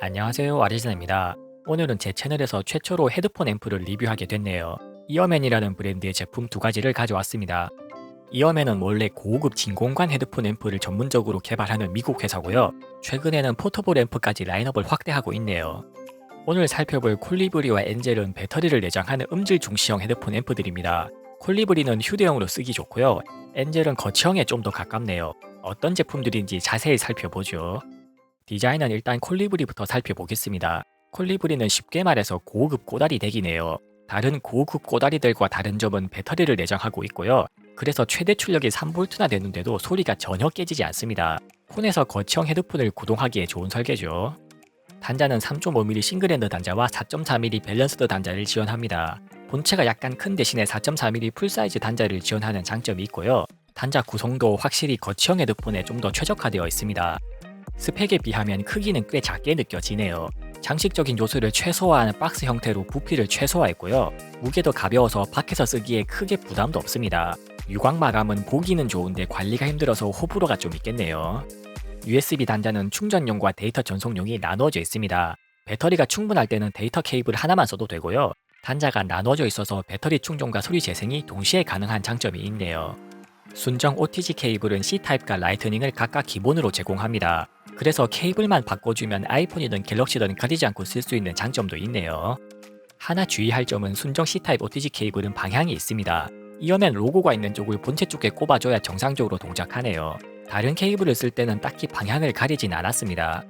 안녕하세요, 아리즈나입니다. 오늘은 제 채널에서 최초로 헤드폰 앰프를 리뷰하게 됐네요. 이어맨이라는 브랜드의 제품 두 가지를 가져왔습니다. 이어맨은 원래 고급 진공관 헤드폰 앰프를 전문적으로 개발하는 미국 회사고요. 최근에는 포터블 앰프까지 라인업을 확대하고 있네요. 오늘 살펴볼 콜리브리와 엔젤은 배터리를 내장하는 음질 중시형 헤드폰 앰프들입니다. 콜리브리는 휴대용으로 쓰기 좋고요. 엔젤은 거치형에 좀 더 가깝네요. 어떤 제품들인지 자세히 살펴보죠. 디자인은 일단 콜리브리부터 살펴보겠습니다. 콜리브리는 쉽게 말해서 고급 꼬다리 덱이네요. 다른 고급 꼬다리들과 다른 점은 배터리를 내장하고 있고요. 그래서 최대 출력이 3V나 되는데도 소리가 전혀 깨지지 않습니다. 폰에서 거치형 헤드폰을 구동하기에 좋은 설계죠. 단자는 3.5mm 싱글핸드 단자와 4.4mm 밸런스드 단자를 지원합니다. 본체가 약간 큰 대신에 4.4mm 풀사이즈 단자를 지원하는 장점이 있고요. 단자 구성도 확실히 거치형 헤드폰에 좀 더 최적화되어 있습니다. 스펙에 비하면 크기는 꽤 작게 느껴지네요. 장식적인 요소를 최소화하는 박스 형태로 부피를 최소화했고요. 무게도 가벼워서 밖에서 쓰기에 크게 부담도 없습니다. 유광 마감은 보기는 좋은데 관리가 힘들어서 호불호가 좀 있겠네요. USB 단자는 충전용과 데이터 전송용이 나누어져 있습니다. 배터리가 충분할 때는 데이터 케이블 하나만 써도 되고요. 단자가 나눠져 있어서 배터리 충전과 소리 재생이 동시에 가능한 장점이 있네요. 순정 OTG 케이블은 C타입과 라이트닝을 각각 기본으로 제공합니다. 그래서 케이블만 바꿔주면 아이폰이든 갤럭시든 가리지 않고 쓸 수 있는 장점도 있네요. 하나 주의할 점은 순정 C타입 OTG 케이블은 방향이 있습니다. 이어맨 로고가 있는 쪽을 본체 쪽에 꼽아줘야 정상적으로 동작하네요. 다른 케이블을 쓸 때는 딱히 방향을 가리진 않았습니다.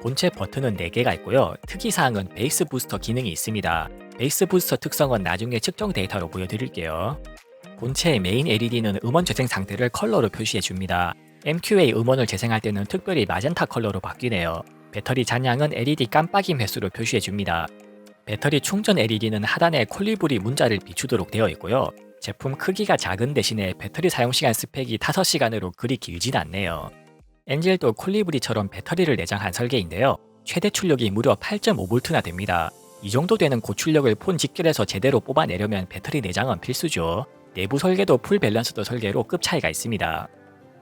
본체 버튼은 4개가 있고요. 특이사항은 베이스 부스터 기능이 있습니다. 베이스 부스터 특성은 나중에 측정 데이터로 보여드릴게요. 본체의 메인 LED는 음원 재생 상태를 컬러로 표시해줍니다. MQA 음원을 재생할 때는 특별히 마젠타 컬러로 바뀌네요. 배터리 잔량은 LED 깜빡임 횟수로 표시해줍니다. 배터리 충전 LED는 하단에 콜리브리 문자를 비추도록 되어 있고요. 제품 크기가 작은 대신에 배터리 사용시간 스펙이 5시간으로 그리 길진 않네요. 엔젤도 콜리브리처럼 배터리를 내장한 설계인데요. 최대 출력이 무려 8.5V나 됩니다. 이 정도 되는 고출력을 폰 직결해서 제대로 뽑아내려면 배터리 내장은 필수죠. 내부 설계도 풀 밸런스드 설계로 급 차이가 있습니다.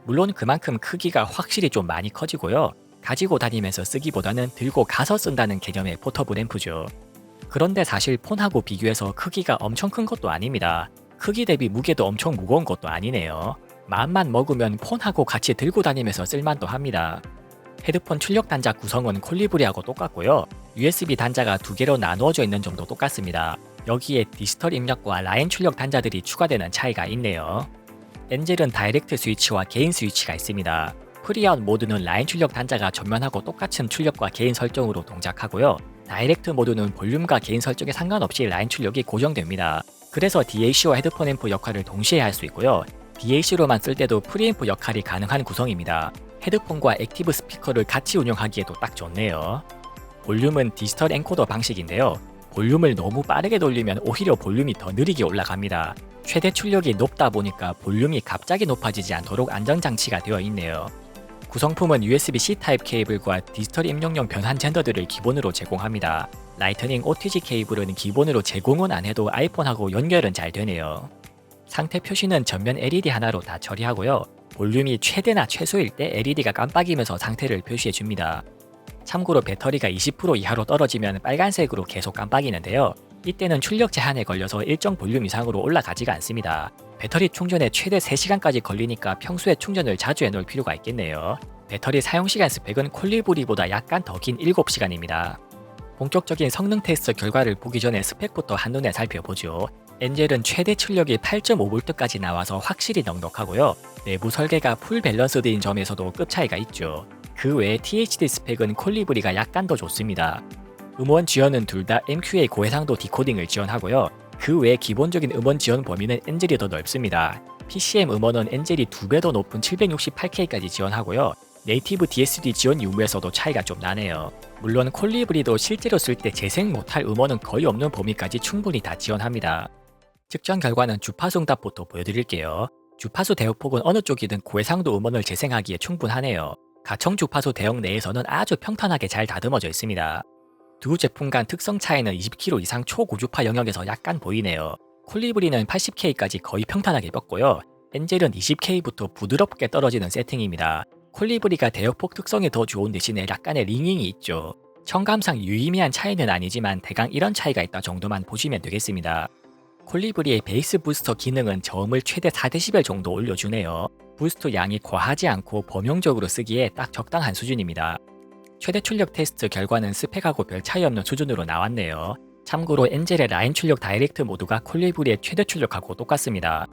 물론 그만큼 크기가 확실히 좀 많이 커지고요. 가지고 다니면서 쓰기보다는 들고 가서 쓴다는 개념의 포터블 앰프죠. 그런데 사실 폰하고 비교해서 크기가 엄청 큰 것도 아닙니다. 크기 대비 무게도 엄청 무거운 것도 아니네요. 마음만 먹으면 폰하고 같이 들고 다니면서 쓸만도 합니다. 헤드폰 출력 단자 구성은 콜리브리하고 똑같고요. USB 단자가 2개로 나누어져 있는 점도 똑같습니다. 여기에 디지털 입력과 라인 출력 단자들이 추가되는 차이가 있네요. 엔젤은 다이렉트 스위치와 개인 스위치가 있습니다. 프리아웃 모드는 라인 출력 단자가 전면하고 똑같은 출력과 개인 설정으로 동작하고요. 다이렉트 모드는 볼륨과 개인 설정에 상관없이 라인 출력이 고정됩니다. 그래서 DAC와 헤드폰 앰프 역할을 동시에 할 수 있고요. DAC로만 쓸 때도 프리앰프 역할이 가능한 구성입니다. 헤드폰과 액티브 스피커를 같이 운영하기에도 딱 좋네요. 볼륨은 디지털 엔코더 방식인데요. 볼륨을 너무 빠르게 돌리면 오히려 볼륨이 더 느리게 올라갑니다. 최대 출력이 높다 보니까 볼륨이 갑자기 높아지지 않도록 안전장치가 되어 있네요. 구성품은 USB-C 타입 케이블과 디지털 입력용 변환 젠더들을 기본으로 제공합니다. 라이트닝 OTG 케이블은 기본으로 제공은 안 해도 아이폰하고 연결은 잘 되네요. 상태 표시는 전면 LED 하나로 다 처리하고요. 볼륨이 최대나 최소일 때 LED가 깜빡이면서 상태를 표시해줍니다. 참고로 배터리가 20% 이하로 떨어지면 빨간색으로 계속 깜빡이는데요. 이때는 출력 제한에 걸려서 일정 볼륨 이상으로 올라가지가 않습니다. 배터리 충전에 최대 3시간까지 걸리니까 평소에 충전을 자주 해놓을 필요가 있겠네요. 배터리 사용시간 스펙은 콜리브리보다 약간 더 긴 7시간입니다. 본격적인 성능 테스트 결과를 보기 전에 스펙부터 한눈에 살펴보죠. 엔젤은 최대 출력이 8.5V까지 나와서 확실히 넉넉하고요. 내부 설계가 풀 밸런스드인 점에서도 급 차이가 있죠. 그 외에 THD 스펙은 콜리브리가 약간 더 좋습니다. 음원 지원은 둘 다 MQA 고해상도 디코딩을 지원하고요. 그 외에 기본적인 음원 지원 범위는 엔젤이 더 넓습니다. PCM 음원은 엔젤이 2배 더 높은 768K까지 지원하고요. 네이티브 DSD 지원 유무에서도 차이가 좀 나네요. 물론 콜리브리도 실제로 쓸 때 재생 못할 음원은 거의 없는 범위까지 충분히 다 지원합니다. 측정 결과는 주파수 응답부터 보여드릴게요. 주파수 대역폭은 어느 쪽이든 고해상도 음원을 재생하기에 충분하네요. 가청 주파수 대역 내에서는 아주 평탄하게 잘 다듬어져 있습니다. 두 제품 간 특성 차이는 20km 이상 초고주파 영역에서 약간 보이네요. 콜리브리는 80K까지 거의 평탄하게 뻗고요. 엔젤은 20K부터 부드럽게 떨어지는 세팅입니다. 콜리브리가 대역폭 특성이 더 좋은 대신에 약간의 링잉이 있죠. 청감상 유의미한 차이는 아니지만 대강 이런 차이가 있다 정도만 보시면 되겠습니다. 콜리브리의 베이스 부스터 기능은 저음을 최대 4dB 정도 올려주네요. 부스트 양이 과하지 않고 범용적으로 쓰기에 딱 적당한 수준입니다. 최대 출력 테스트 결과는 스펙하고 별 차이 없는 수준으로 나왔네요. 참고로 엔젤의 라인 출력 다이렉트 모드가 콜리브리의 최대 출력하고 똑같습니다.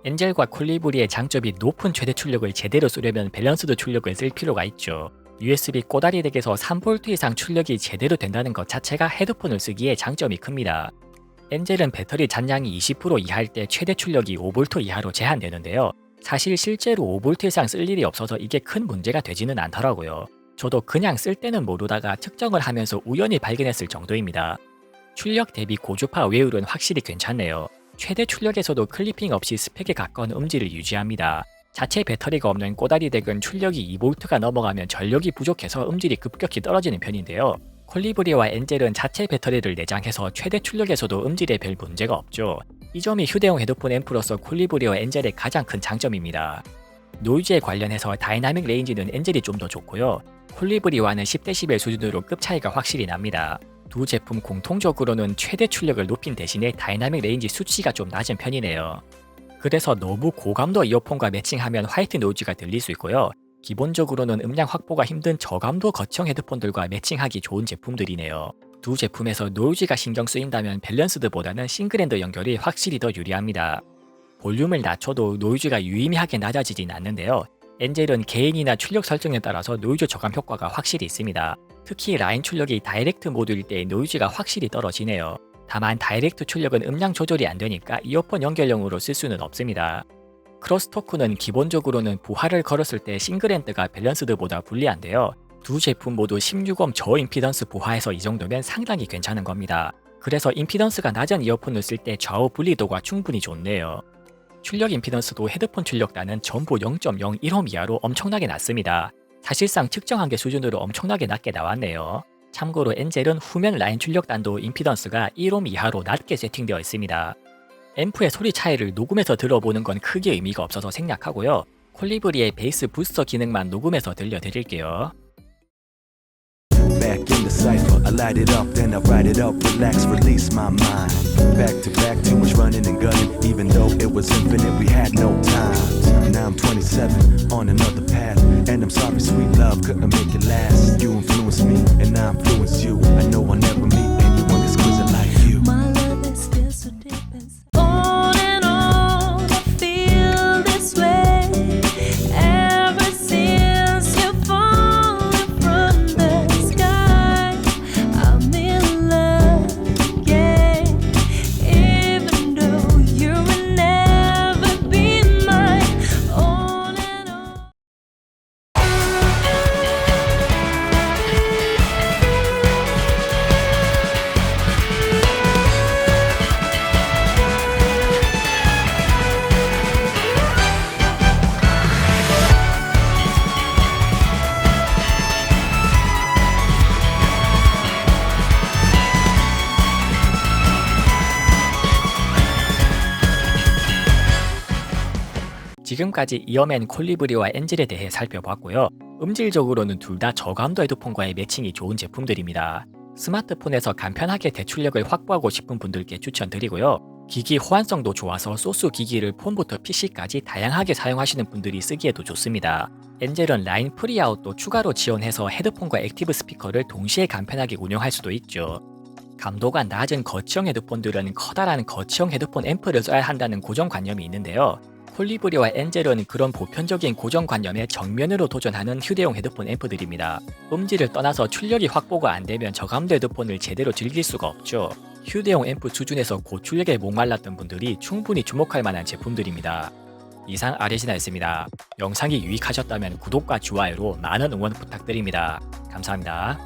엔젤과 콜리브리의 장점이 높은 최대 출력을 제대로 쓰려면 밸런스드 출력을 쓸 필요가 있죠. USB 꼬다리 덱에서 3V 이상 출력이 제대로 된다는 것 자체가 헤드폰을 쓰기에 장점이 큽니다. 엔젤은 배터리 잔량이 20% 이하일 때 최대 출력이 5V 이하로 제한되는데요. 사실 실제로 5V 이상 쓸 일이 없어서 이게 큰 문제가 되지는 않더라고요. 저도 그냥 쓸 때는 모르다가 측정을 하면서 우연히 발견했을 정도입니다. 출력 대비 고주파 외율은 확실히 괜찮네요. 최대 출력에서도 클리핑 없이 스펙에 가까운 음질을 유지합니다. 자체 배터리가 없는 꼬다리 덱은 출력이 2V가 넘어가면 전력이 부족해서 음질이 급격히 떨어지는 편인데요. 콜리브리와 엔젤은 자체 배터리를 내장해서 최대 출력에서도 음질에 별 문제가 없죠. 이 점이 휴대용 헤드폰 앰프로서 콜리브리와 엔젤의 가장 큰 장점입니다. 노이즈에 관련해서 다이나믹 레인지는 엔젤이 좀 더 좋고요. 콜리브리와는 10dB 수준으로 급 차이가 확실히 납니다. 두 제품 공통적으로는 최대 출력을 높인 대신에 다이나믹 레인지 수치가 좀 낮은 편이네요. 그래서 너무 고감도 이어폰과 매칭하면 화이트 노이즈가 들릴 수 있고요. 기본적으로는 음량 확보가 힘든 저감도 거청 헤드폰들과 매칭하기 좋은 제품들이네요. 두 제품에서 노이즈가 신경 쓰인다면 밸런스드보다는 싱글핸드 연결이 확실히 더 유리합니다. 볼륨을 낮춰도 노이즈가 유의미하게 낮아지진 않는데요. 엔젤은 개인이나 출력 설정에 따라서 노이즈 저감 효과가 확실히 있습니다. 특히 라인 출력이 다이렉트 모드일 때 노이즈가 확실히 떨어지네요. 다만 다이렉트 출력은 음량 조절이 안 되니까 이어폰 연결용으로 쓸 수는 없습니다. 크로스토크는 기본적으로는 부하를 걸었을 때 싱글핸드가 밸런스드보다 불리한데요. 두 제품 모두 16옴 저임피던스 부하에서 이 정도면 상당히 괜찮은 겁니다. 그래서 임피던스가 낮은 이어폰을 쓸 때 좌우 분리도가 충분히 좋네요. 출력 임피던스도 헤드폰 출력단은 전부 0.01옴 이하로 엄청나게 낮습니다. 사실상 측정 한계 수준으로 엄청나게 낮게 나왔네요. 참고로 엔젤은 후면 라인 출력단도 임피던스가 1옴 이하로 낮게 세팅되어 있습니다. 앰프의 소리 차이를 녹음해서 들어보는 건 크게 의미가 없어서 생략하고요. 콜리브리의 베이스 부스터 기능만 녹음해서 들려드릴게요. Back in the cipher, I light it up, then I write it up, relax, release my mind. Back to back, too much running and gunning, even though it was infinite, we had no time. Now I'm 27, on another path, and I'm sorry, sweet love, couldn't make it last. You influenced me, and I influenced you. I know I'll never meet anyone exquisite like you. My love is still so deep inside. On and on, I feel this way. Ever since you fallen from the sky, I'm in love again. Even though you will never be mine. On and on. 지금까지 이어맨 콜리브리와 엔젤에 대해 살펴봤고요. 음질적으로는 둘 다 저감도 헤드폰과의 매칭이 좋은 제품들입니다. 스마트폰에서 간편하게 대출력을 확보하고 싶은 분들께 추천드리고요. 기기 호환성도 좋아서 소스 기기를 폰부터 PC까지 다양하게 사용하시는 분들이 쓰기에도 좋습니다. 엔젤은 라인 프리아웃도 추가로 지원해서 헤드폰과 액티브 스피커를 동시에 간편하게 운영할 수도 있죠. 감도가 낮은 거치형 헤드폰들은 커다란 거치형 헤드폰 앰프를 써야 한다는 고정관념이 있는데요. 콜리브리와 엔젤은 그런 보편적인 고정관념에 정면으로 도전하는 휴대용 헤드폰 앰프들입니다. 음질을 떠나서 출력이 확보가 안되면 저감도 헤드폰을 제대로 즐길 수가 없죠. 휴대용 앰프 수준에서 고출력에 목말랐던 분들이 충분히 주목할 만한 제품들입니다. 이상 아레시나였습니다. 영상이 유익하셨다면 구독과 좋아요로 많은 응원 부탁드립니다. 감사합니다.